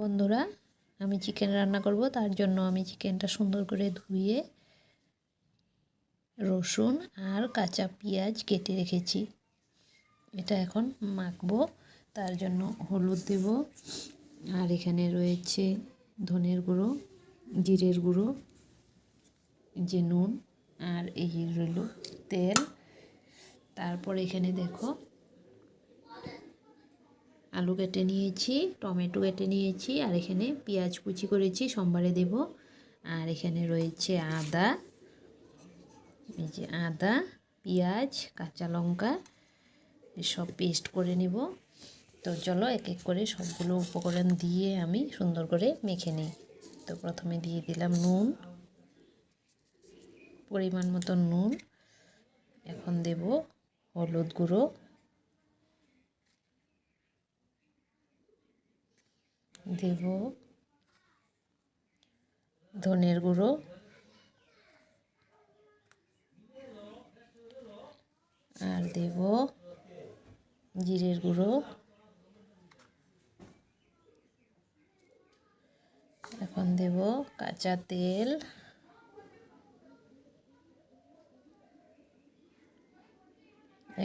বন্ধুরা, আমি চিকেন রান্না করব। তার জন্য আমি চিকেনটা সুন্দর করে ধুয়ে রসুন আর কাঁচা পেঁয়াজ কেটে রেখেছি। এটা এখন মাখবো। তার জন্য হলুদ দেব, আর এখানে রয়েছে ধনের গুঁড়ো, জিরের গুঁড়ো, যে নুন, আর এই রইল তেল। তারপর এখানে দেখো আলু কেটে নিয়েছি, টমেটো কেটে নিয়েছি, আর এখানে পেঁয়াজ কুচি করেছি, সোমবারে দেব। আর এখানে রয়েছে আদা, এই যে আদা, পেঁয়াজ, কাঁচা লঙ্কা সব পেস্ট করে নেব। তো চলো এক এক করে সবগুলো উপকরণ দিয়ে আমি সুন্দর করে মেখে নিই। তো প্রথমে দিয়ে দিলাম নুন, পরিমাণ মতো নুন। এখন দেব হলুদ গুঁড়ো, দেব ধনের গুঁড়ো, আর দেব জিরের গুঁড়ো। এখন দেব কাঁচা তেল,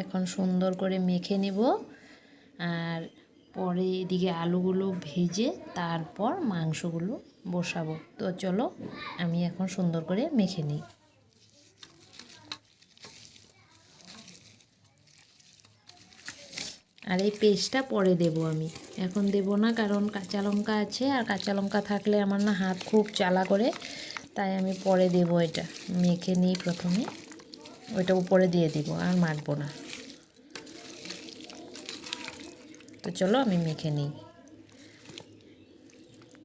এখন সুন্দর করে মেখে নেব। আর পরে এদিকে আলুগুলো ভেজে তারপর মাংসগুলো বসাবো। তো চলো আমি এখন সুন্দর করে মেখে নিই। আর এই পেস্টটা পরে দেব, আমি এখন দেব না, কারণ কাঁচা লঙ্কা আছে, আর কাঁচা লঙ্কা থাকলে আমার না হাত খুব জ্বালা করে, তাই আমি পরে দেব। এটা মেখে নিই প্রথমে, ওইটা উপরে দিয়ে দিব, আর মাখবো না। তো চলো আমি মেখে নিই।